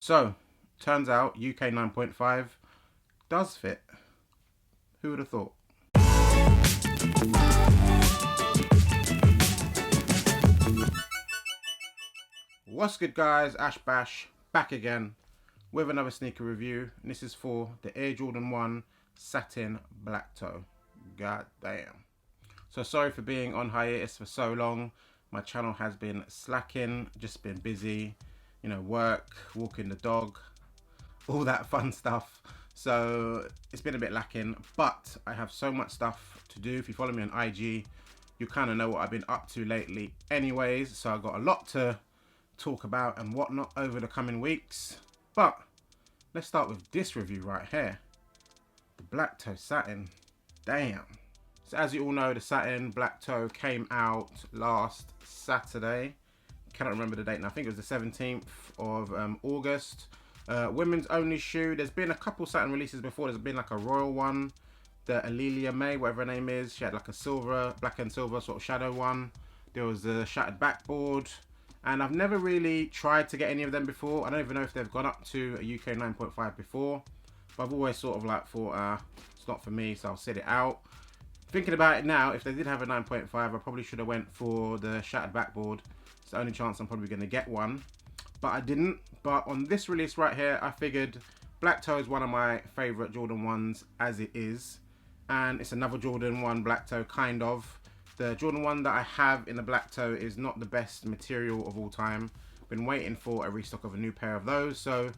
So, turns out UK 9.5 does fit. Who would have thought? What's good, guys? Ash Bash back again with another sneaker review, and this is for the Air Jordan 1 Satin Black Toe. God damn. So sorry for being on hiatus for so long. My channel has been slacking, just been busy, you know, work, walking the dog, all that fun stuff. So it's been a bit lacking, but I have so much stuff to do. If you follow me on IG, you kind of know what I've been up to lately anyways. So I've got a lot to talk about and whatnot over the coming weeks. But let's start with this review right here. The Black Toe Satin. Damn. So as you all know, the Satin Black Toe came out last Saturday. Cannot remember the date now. I think it was the 17th of August. Women's only shoe. There's been a couple Satin releases before. There's been like a royal one. The Alelia May, whatever her name is. She had like a silver, black and silver sort of shadow one. There was the shattered backboard. And I've never really tried to get any of them before. I don't even know if they've gone up to a UK 9.5 before. But I've always sort of like thought, it's not for me, so I'll sit it out. Thinking about it now, if they did have a 9.5, I probably should have went for the shattered backboard. It's the only chance I'm probably going to get one. But I didn't. But on this release right here, I figured Black Toe is one of my favourite Jordan 1s as it is. And it's another Jordan 1 Black Toe, kind of. The Jordan 1 that I have in the Black Toe is not the best material of all time. Been waiting for a restock of a new pair of those. So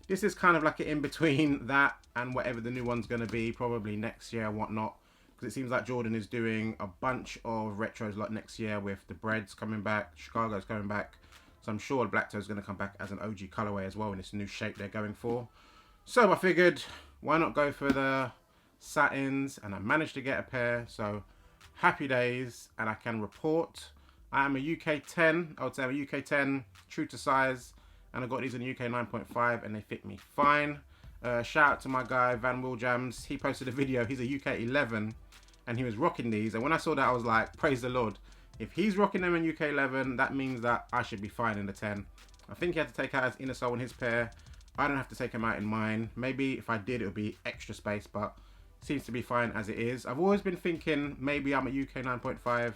this is kind of like an in-between that and whatever the new one's going to be, probably next year and whatnot. Because it seems like Jordan is doing a bunch of retros like next year with the Breads coming back, Chicago's coming back. So I'm sure the Black Toe is going to come back as an OG colorway as well in this new shape they're going for. So I figured, why not go for the Satins? And I managed to get a pair, so happy days. And I can report I am a UK 10. I would say I'm a UK 10, true to size. And I got these in the UK 9.5 and they fit me fine. Shout out to my guy Van Willjams. He posted a video. He's a UK 11 and he was rocking these. And when I saw that, I was like, praise the Lord. If he's rocking them in UK 11, that means that I should be fine in the 10. I think he had to take out his inner sole in his pair. I don't have to take him out in mine. Maybe if I did, it would be extra space, but seems to be fine as it is. I've always been thinking maybe I'm a UK 9.5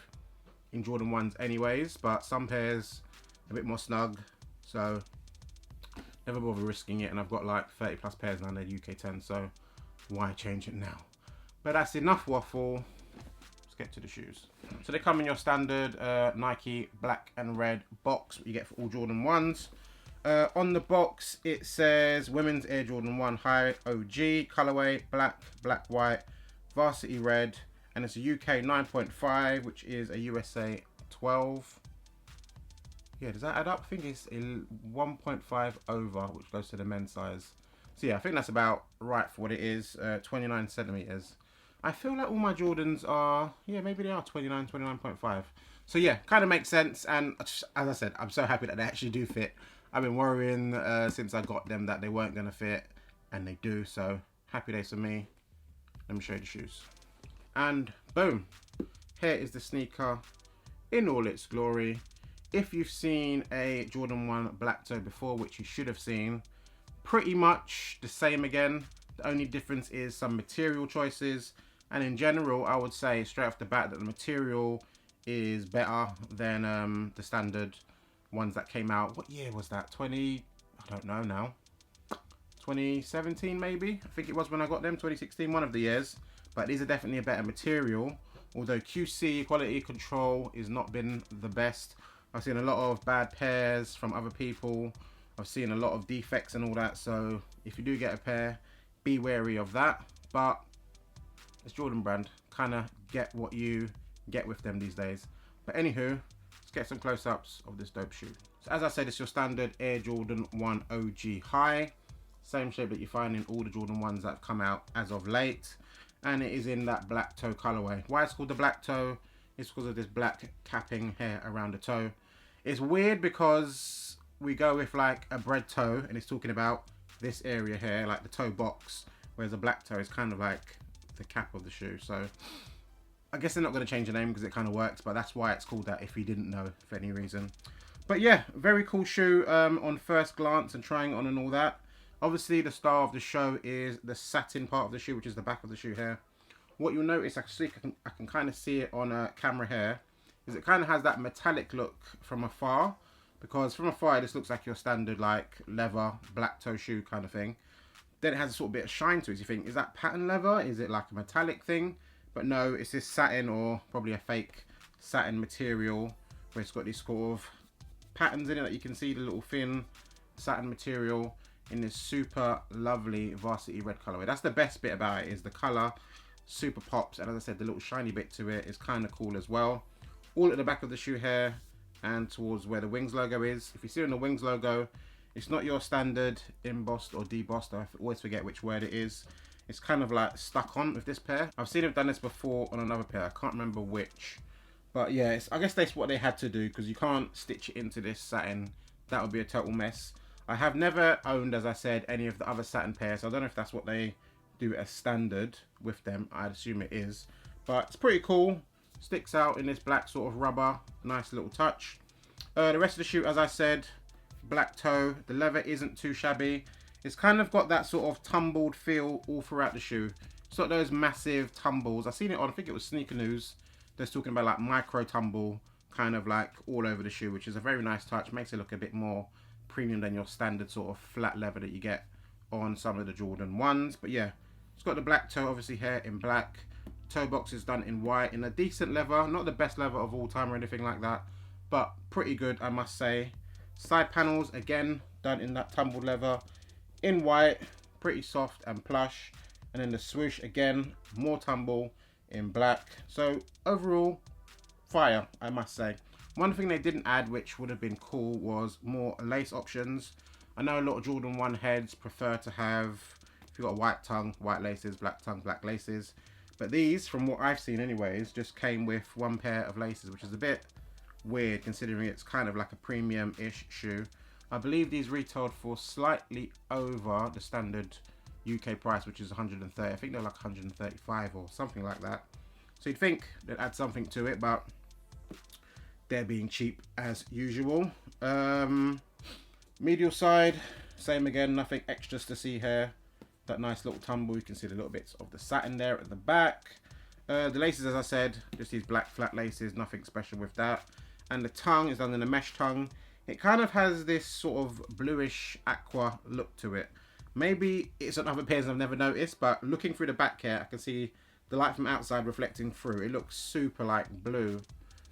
in Jordan 1s anyways, but some pairs a bit more snug. So never bother risking it, and I've got like 30 plus pairs now in the UK 10, so why change it now? But that's enough waffle. Let's get to the shoes. So they come in your standard Nike black and red box, what you get for all Jordan 1s. On the box it says Women's Air Jordan 1 High OG, colorway black, black, white, varsity red, and it's a UK 9.5, which is a USA 12. Yeah, does that add up? I think it's 1.5 over, which goes to the men's size. So yeah, I think that's about right for what it is, 29 centimeters. I feel like all my Jordans are, yeah, maybe they are 29, 29.5. So yeah, kind of makes sense. And as I said, I'm so happy that they actually do fit. I've been worrying since I got them that they weren't going to fit, and they do. So happy days for me. Let me show you the shoes. And boom, here is the sneaker in all its glory. If you've seen a Jordan 1 Black Toe before, which you should have seen, pretty much the same again. The only difference is some material choices. And in general, I would say straight off the bat that the material is better than the standard ones that came out. What year was that? I don't know now. 2017 maybe? I think it was when I got them, 2016, one of the years. But these are definitely a better material. Although QC, quality control, has not been the best. I've seen a lot of bad pairs from other people. I've seen a lot of defects and all that. So if you do get a pair, be wary of that. But it's Jordan brand. Kind of get what you get with them these days. But anywho, let's get some close-ups of this dope shoe. So as I said, it's your standard Air Jordan 1 OG High. Same shape that you find in all the Jordan 1s that have come out as of late. And it is in that black toe colorway. Why it's called the black toe? It's because of this black capping here around the toe. It's weird because we go with like a bread toe and it's talking about this area here, like the toe box, whereas a black toe is kind of like the cap of the shoe. So I guess they're not going to change the name because it kind of works, but that's why it's called that if you didn't know for any reason. But yeah, very cool shoe on first glance and trying it on and all that. Obviously, the star of the show is the satin part of the shoe, which is the back of the shoe here. What you'll notice, actually, I can kind of see it on a camera here, is it kind of has that metallic look from afar. Because from afar, this looks like your standard like leather black toe shoe kind of thing. Then it has a sort of bit of shine to it. You think, is that pattern leather? Is it like a metallic thing? But no, it's this satin or probably a fake satin material where it's got these sort of patterns in it that you can see, the little thin satin material in this super lovely varsity red colorway. That's the best bit about it, is the color super pops, and as I said, the little shiny bit to it is kind of cool as well. All at the back of the shoe here and towards where the Wings logo is. If you see on the Wings logo, it's not your standard embossed or debossed. I always forget which word it is. It's kind of like stuck on with this pair. I've seen them done this before on another pair. I can't remember which. But yeah, I guess that's what they had to do, because you can't stitch it into this satin. That would be a total mess. I have never owned, as I said, any of the other satin pairs. So I don't know if that's what they do as standard with them. I'd assume it is. But it's pretty cool. Sticks out in this black sort of rubber. Nice little touch. The rest of the shoe, as I said, black toe. The leather isn't too shabby. It's kind of got that sort of tumbled feel all throughout the shoe. It's not those massive tumbles. I've seen it on, I think it was Sneaker News. They're talking about like micro tumble kind of like all over the shoe, which is a very nice touch. Makes it look a bit more premium than your standard sort of flat leather that you get on some of the Jordan 1s. But yeah, it's got the black toe obviously here in black. Toe box is done in white in a decent leather. Not the best leather of all time or anything like that, but pretty good, I must say. Side panels, again, done in that tumbled leather in white, pretty soft and plush. And then the swoosh, again, more tumble in black. So overall, fire, I must say. One thing they didn't add, which would have been cool, was more lace options. I know a lot of Jordan 1 heads prefer to have, if you've got a white tongue, white laces, black tongue, black laces. But these, from what I've seen anyways, just came with one pair of laces, which is a bit weird considering it's kind of like a premium-ish shoe. I believe these retailed for slightly over the standard UK price, which is 130. I think they're like 135 or something like that. So you'd think they'd add something to it, but they're being cheap as usual. Medial side, same again, nothing extras to see here. That nice little tumble, you can see the little bits of the satin there at the back. The laces, as I said, just these black flat laces, nothing special with that. And the tongue is done in a mesh tongue. It kind of has this sort of bluish aqua look to it. Maybe it's on other pairs I've never noticed, but looking through the back here, I can see the light from outside reflecting through. It looks super like blue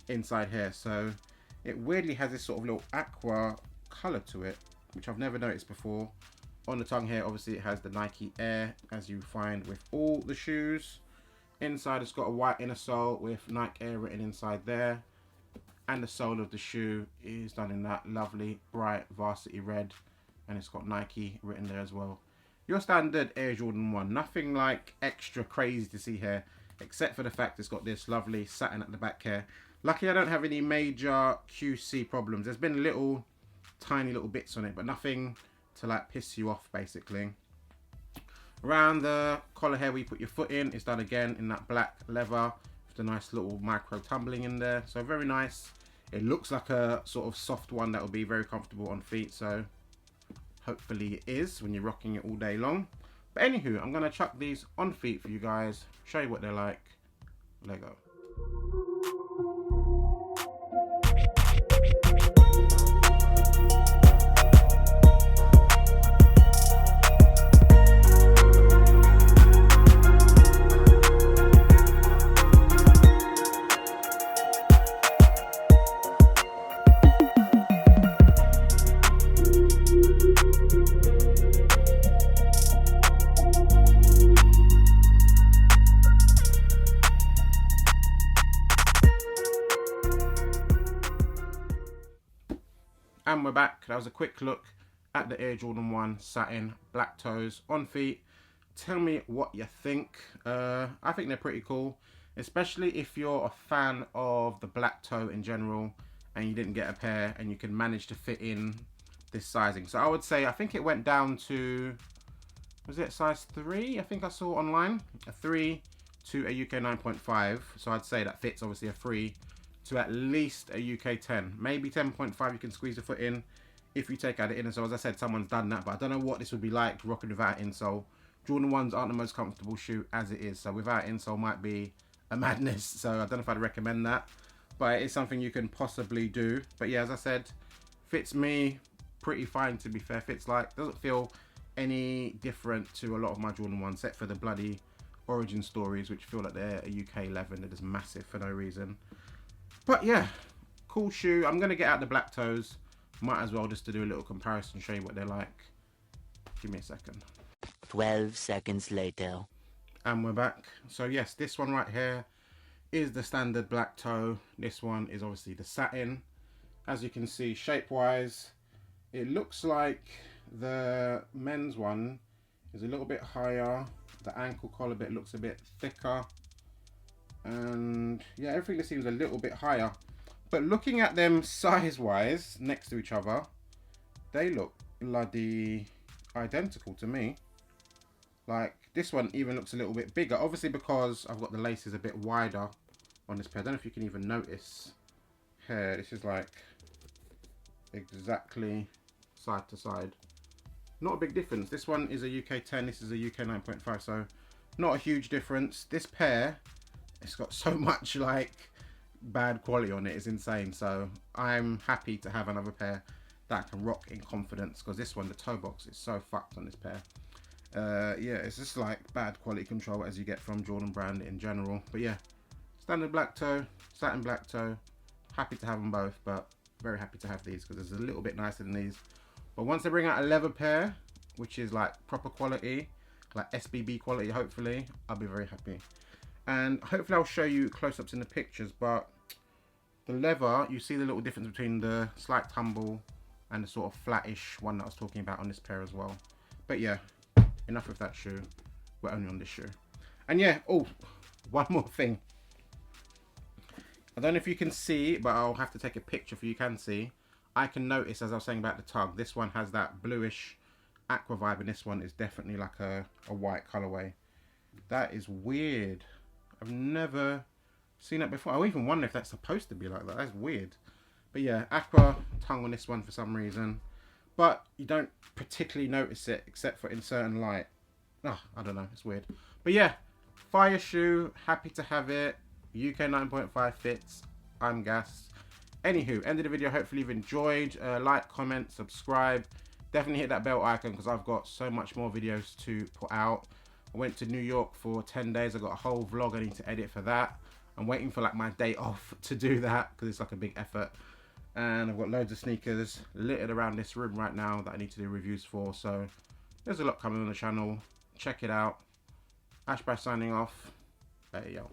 inside here. So it weirdly has this sort of little aqua color to it, which I've never noticed before. On the tongue here, obviously it has the Nike Air, as you find with all the shoes. Inside it's got a white inner sole with Nike Air written inside there. And the sole of the shoe is done in that lovely bright varsity red, and it's got Nike written there as well. Your standard Air Jordan 1, nothing like extra crazy to see here, except for the fact it's got this lovely satin at the back here. Luckily I don't have any major QC problems. There's been little tiny little bits on it, but nothing to like piss you off basically. Around the collar here where you put your foot in, it's done again in that black leather with a nice little micro tumbling in there. So very nice. It looks like a sort of soft one that will be very comfortable on feet, so hopefully it is when you're rocking it all day long. But anywho, I'm going to chuck these on feet for you guys, show you what they're like. Let go. And we're back. That was a quick look at the Air Jordan 1 satin black toes on feet. Tell me what you think. I think they're pretty cool, especially if you're a fan of the black toe in general and you didn't get a pair and you can manage to fit in this sizing. So I would say, I think it went down to, was it size 3? I think I saw online. A 3 to a UK 9.5. So I'd say that fits obviously a 3 to at least a UK 10. Maybe 10.5 you can squeeze the foot in if you take out the inner sole. As I said, someone's done that, but I don't know what this would be like rocking without insole. Jordan 1s aren't the most comfortable shoe as it is, so without insole might be a madness. So I don't know if I'd recommend that, but it's something you can possibly do. But yeah, as I said, fits me pretty fine, to be fair. Fits like, doesn't feel any different to a lot of my Jordan 1s, except for the bloody origin stories, which feel like they're a UK 11. They're just massive for no reason. But yeah, cool shoe. I'm gonna get out the black toes. Might as well, just to do a little comparison, show you what they're like. Give me a second. 12 seconds later. And we're back. So yes, this one right here is the standard black toe. This one is obviously the satin. As you can see, shape wise, it looks like the men's one is a little bit higher. The ankle collar bit looks a bit thicker, and yeah, everything just seems a little bit higher. But looking at them size wise next to each other, they look bloody identical to me. Like, this one even looks a little bit bigger, obviously because I've got the laces a bit wider on this pair. I don't know if you can even notice here. This is like exactly side to side. Not a big difference. This one is a UK 10, this is a UK 9.5, so not a huge difference. This pair, it's got so much like bad quality on it, it's insane. So I'm happy to have another pair that I can rock in confidence, because this one, the toe box, is so fucked on this pair. Yeah, it's just like bad quality control as you get from Jordan brand in general. But yeah, standard black toe, satin black toe, happy to have them both, but very happy to have these because it's a little bit nicer than these. But once they bring out a leather pair, which is like proper quality, like SBB quality, hopefully, I'll be very happy. And hopefully I'll show you close-ups in the pictures, but the leather, you see the little difference between the slight tumble and the sort of flattish one that I was talking about on this pair as well. But yeah, enough with that shoe. We're only on this shoe. And yeah, oh, one more thing. I don't know if you can see, but I'll have to take a picture for you can see. I can notice, as I was saying about the tug, this one has that bluish aqua vibe, and this one is definitely like a white colorway. That is weird. I've never seen that before. I even wonder if that's supposed to be like that. That's weird. But yeah, aqua tongue on this one for some reason. But you don't particularly notice it except for in certain light. Oh, I don't know. It's weird. But yeah, fire shoe. Happy to have it. UK 9.5 fits. I'm gassed. Anywho, end of the video. Hopefully you've enjoyed. Like, comment, subscribe. Definitely hit that bell icon because I've got so much more videos to put out. I went to New York for 10 days. I got a whole vlog I need to edit for that. I'm waiting for like my day off to do that because it's like a big effort. And I've got loads of sneakers littered around this room right now that I need to do reviews for. So there's a lot coming on the channel. Check it out. Ashbash signing off. Hey yo.